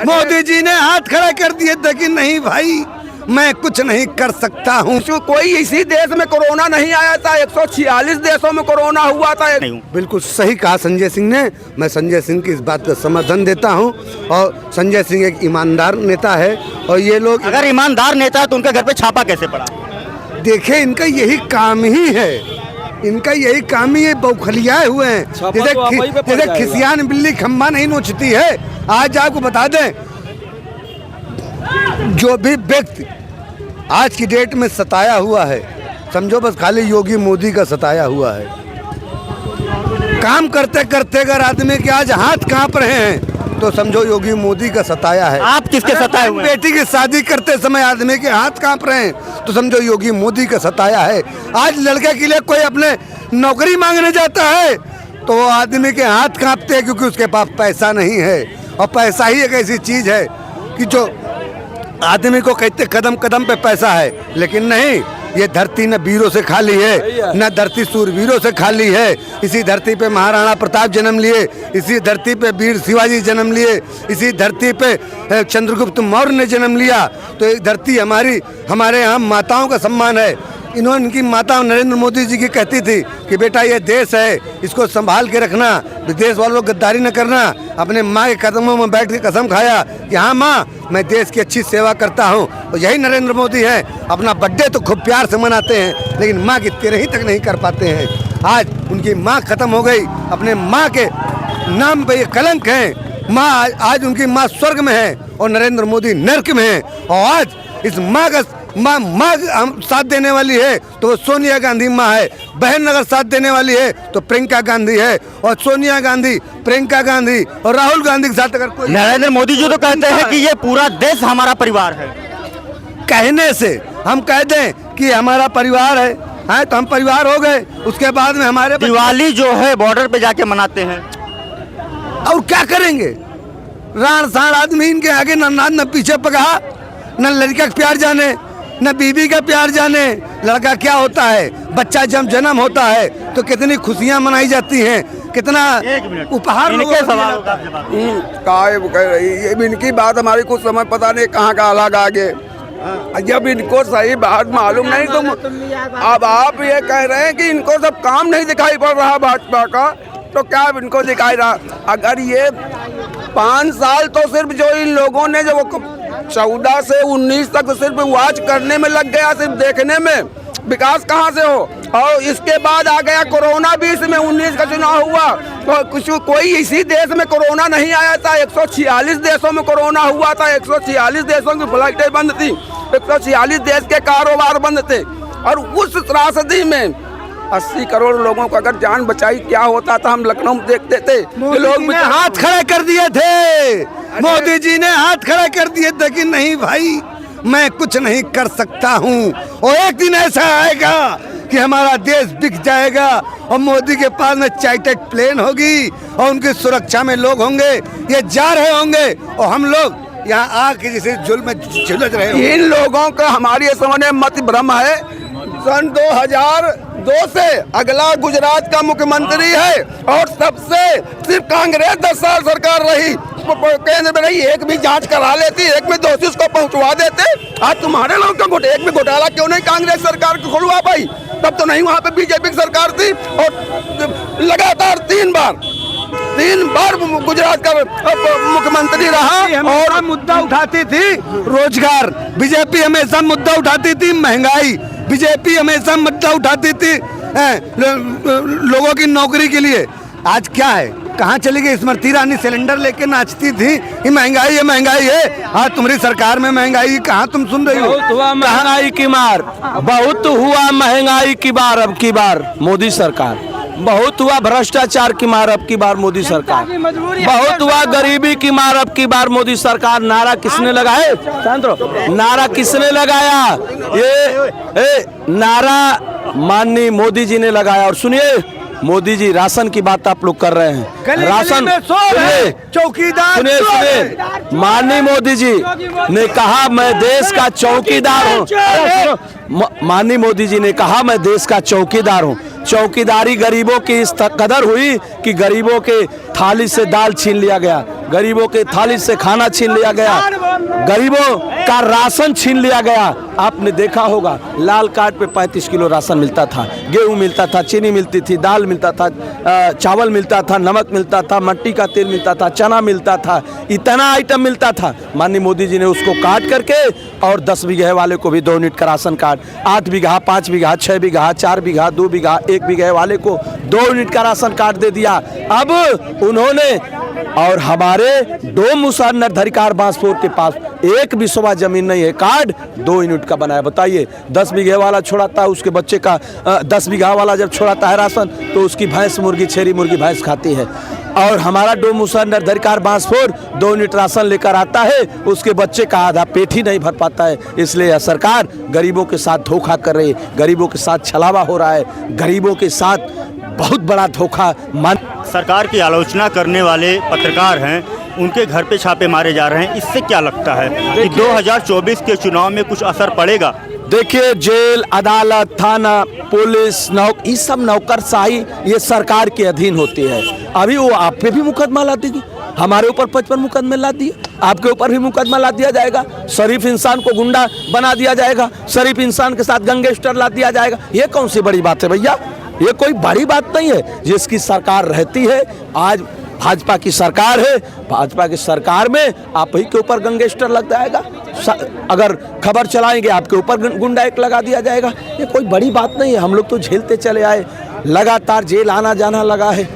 मोदी जी ने हाथ खड़ा कर दिए थे कि नहीं भाई मैं कुछ नहीं कर सकता हूँ। कोई इसी देश में कोरोना नहीं आया था, 146 देशों में कोरोना हुआ था। बिल्कुल सही कहा संजय सिंह ने। मैं संजय सिंह की इस बात का समर्थन देता हूँ और संजय सिंह एक ईमानदार नेता है। और ये लोग अगर ईमानदार नेता है तो उनके घर पे छापा कैसे पड़ा? देखे इनका यही काम ही है, इनका यही काम ही है, बौखलियाए हुए हैं। जैसे खिसियान बिल्ली खंबा नहीं नोचती है। आज आपको बता दें, जो भी व्यक्ति आज की डेट में सताया हुआ है, समझो बस खाली योगी मोदी का सताया हुआ है। काम करते करते अगर आदमी के आज हाथ कांप रहे हैं तो समझो योगी मोदी का सताया है। आप किसके सताए हुए हैं? बेटी की शादी करते समय आदमी के हाथ कांप रहे हैं तो समझो योगी मोदी का सताया है। आज लड़के के लिए कोई अपने नौकरी मांगने जाता है तो वो आदमी के हाथ कांपते हैं क्योंकि उसके पास पैसा नहीं है। और पैसा ही एक ऐसी चीज है कि जो आदमी को कहते कदम कदम पे पैसा है, लेकिन नहीं, ये धरती न वीरों से खाली है, न धरती सूरवीरों से खाली है। इसी धरती पे महाराणा प्रताप जन्म लिए, इसी धरती पे वीर शिवाजी जन्म लिए, इसी धरती पे चंद्रगुप्त मौर्य ने जन्म लिया। तो एक धरती हमारे यहाँ माताओं का सम्मान है। इनकी माता नरेंद्र मोदी जी की कहती थी कि बेटा ये देश है, इसको संभाल के रखना, विदेश वालों गद्दारी न करना। अपने माँ के कदमों में बैठ के कसम खाया कि हाँ माँ मैं देश की अच्छी सेवा करता हूँ। तो यही नरेंद्र मोदी है। अपना बर्थडे तो खूब प्यार से मनाते हैं लेकिन माँ की तिरही तक नहीं कर पाते हैं। आज उनकी माँ खत्म हो गई, अपने माँ के नाम पे ये कलंक है। माँ आज उनकी माँ स्वर्ग में है और नरेंद्र मोदी नर्क में है। और आज इस माँ का माँ साथ देने वाली है तो वो सोनिया गांधी माँ है। बहन अगर साथ देने वाली है तो प्रियंका गांधी है। और सोनिया गांधी, प्रियंका गांधी और राहुल गांधी के साथ अगर कोई नरेंद्र मोदी जी तो कहते हैं कि ये पूरा देश हमारा परिवार है। कहने से हम कह दें कि हमारा परिवार है तो हम परिवार हो गए। उसके बाद में हमारे दिवाली जो है बॉर्डर पे जाके मनाते हैं और क्या करेंगे? राण साण आदमी इनके आगे न पीछे पका, न लड़का का प्यार जाने, न बीबी का प्यार जाने। लड़का क्या होता है, बच्चा जब जन्म होता है तो कितनी खुशियां मनाई जाती हैं, कितना उपहार इनकी बात हमारी कुछ समझ पता नहीं कहाँ का अलग आगे। जब इनको सही बात मालूम नहीं तो अब आप ये कह रहे हैं कि इनको सब काम नहीं दिखाई पड़ रहा भाजपा का, तो क्या इनको दिखाई रहा? अगर ये 5 साल तो सिर्फ जो इन लोगों ने जो 14 से 19 तक सिर्फ वॉच करने में लग गया, सिर्फ देखने में, विकास कहाँ से हो? और इसके बाद आ गया कोरोना, 20 में 19 का चुनाव हुआ तो कोई इसी देश में कोरोना नहीं आया था, 146 देशों में कोरोना हुआ था। 146 देशों की फ्लाइटें बंद थी, 146 देश के कारोबार बंद थे। और उस त्रासदी में 80 करोड़ लोगों को अगर जान बचाई, क्या होता था हम लखनऊ में देखते थे। लोग हाथ खड़े कर दिए थे, मोदी जी ने हाथ खड़े कर दिए थे कि नहीं भाई मैं कुछ नहीं कर सकता हूँ। और एक दिन ऐसा आएगा कि हमारा देश बिक जाएगा और मोदी के पास में चार्टर्ड प्लेन होगी और उनकी सुरक्षा में लोग होंगे, ये जा रहे होंगे और हम लोग यहाँ आके जैसे जुल्म में झुलझ रहे होंगे। इन लोगों का हमारे समझ मत भ्रम है। सन 2002 से अगला गुजरात का मुख्यमंत्री है और सबसे सिर्फ कांग्रेस 10 साल सरकार रही, केंद्र में रही, एक भी जांच करा लेती, एक में दोषी उसको पहुंचवा देते। आज तुम्हारे लोग का एक भी घोटाला क्यों नहीं कांग्रेस सरकार को खुलवा पाई? तब तो नहीं, वहाँ पे बीजेपी की सरकार थी और लगातार 3 बार गुजरात का मुख्यमंत्री रहा और मुद्दा उठाती थी रोजगार, बीजेपी हमेशा मुद्दा उठाती थी महंगाई, बीजेपी हमेशा मुद्दा उठाती थी लोगों की नौकरी के लिए। आज क्या है, कहाँ चली गई स्मृति ईरानी? सिलेंडर लेके नाचती थी ये महंगाई है, महंगाई है। आज तुम्हारी सरकार में महंगाई कहाँ तुम सुन रही हो? बहुत हुआ महंगाई की मार, बहुत हुआ महंगाई की बार, अब की बार मोदी सरकार। बहुत हुआ भ्रष्टाचार की मार, अब की बार मोदी सरकार। बहुत हुआ गरीबी की मार, अब की बार मोदी सरकार। नारा किसने लगाया? नारा किसने लगाया? ये नारा माननीय मोदी जी ने लगाया। और सुनिए, मोदी जी राशन की बात आप लोग कर रहे हैं, राशन चौकीदार। सुनिए, माननीय मोदी जी ने कहा मैं देश का चौकीदार हूँ। माननीय मोदी जी ने कहा मैं देश का चौकीदार हूँ। चौकीदारी गरीबों की इस कदर हुई कि गरीबों के थाली से दाल छीन लिया गया, गरीबों के थाली से खाना छीन लिया गया, गरीबों का राशन छीन लिया गया। आपने देखा होगा लाल कार्ड पे 35 किलो राशन मिलता था, गेहूं मिलता था, चीनी मिलती थी, दाल मिलता था, चावल मिलता था, नमक मिलता था, मट्टी का तेल मिलता था, चना मिलता था, इतना आइटम मिलता था। माननीय मोदी जी ने उसको काट करके और 10 बीघे वाले को भी 2 यूनिट का राशन कार्ड, 8 बीघा, 5 बीघा, 6 बीघा, 4 बीघा, 2 बीघा, 1 बीघे वाले को 2 यूनिट का राशन कार्ड दे दिया। अब उन्होंने और हमारे 2 मुसहर निर्धारिकार बांसपुर के पास एक भी सवा जमीन नहीं है, कार्ड 2 यूनिट का बनाया। बताइए 10 बीघे वाला छोड़ाता है उसके बच्चे का 10 बीघा वाला जब छोड़ाता है राशन तो उसकी भैंस मुर्गी, छेरी मुर्गी भैंस खाती है। और हमारा 2 मुसहर निर्धारिकार बांसपुर 2 यूनिट राशन लेकर आता है, उसके बच्चे का आधा पेट ही नहीं भर पाता है। इसलिए यह सरकार गरीबों के साथ धोखा कर रही है, गरीबों के साथ छलावा हो रहा है, गरीबों के साथ बहुत बड़ा धोखा। सरकार की आलोचना करने वाले पत्रकार हैं, उनके घर पे छापे मारे जा रहे हैं, इससे क्या लगता है कि 2024 के चुनाव में कुछ असर पड़ेगा? देखिए जेल, अदालत, थाना, पुलिस, ये सब नौकरशाही ये सरकार के अधीन होती है। अभी वो आप पे भी मुकदमा ला देगी, हमारे ऊपर 55 मुकदमे ला दिए, आपके ऊपर भी मुकदमा ला दिया जाएगा। शरीफ इंसान को गुंडा बना दिया जाएगा, शरीफ इंसान के साथ गैंगस्टर ला दिया जाएगा। ये कौन सी बड़ी बात है भैया? ये कोई बड़ी बात नहीं है। जिसकी सरकार रहती है, आज भाजपा की सरकार है, भाजपा की सरकार में आप ही के ऊपर गैंगस्टर लग जाएगा, अगर खबर चलाएंगे आपके ऊपर गुंडा एक लगा दिया जाएगा। ये कोई बड़ी बात नहीं है। हम लोग तो झेलते चले आए, लगातार जेल आना जाना लगा है,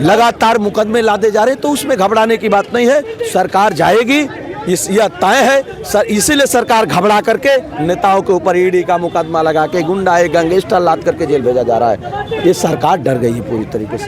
लगातार मुकदमे लादे जा रहे, तो उसमें घबराने की बात नहीं है। सरकार जाएगी, यह तय है सर। इसीलिए सरकार घबरा करके नेताओं के ऊपर ईडी का मुकदमा लगा के गुंडा एक गैंगस्टर लाद करके जेल भेजा जा रहा है। ये सरकार डर गई है पूरी तरीके से।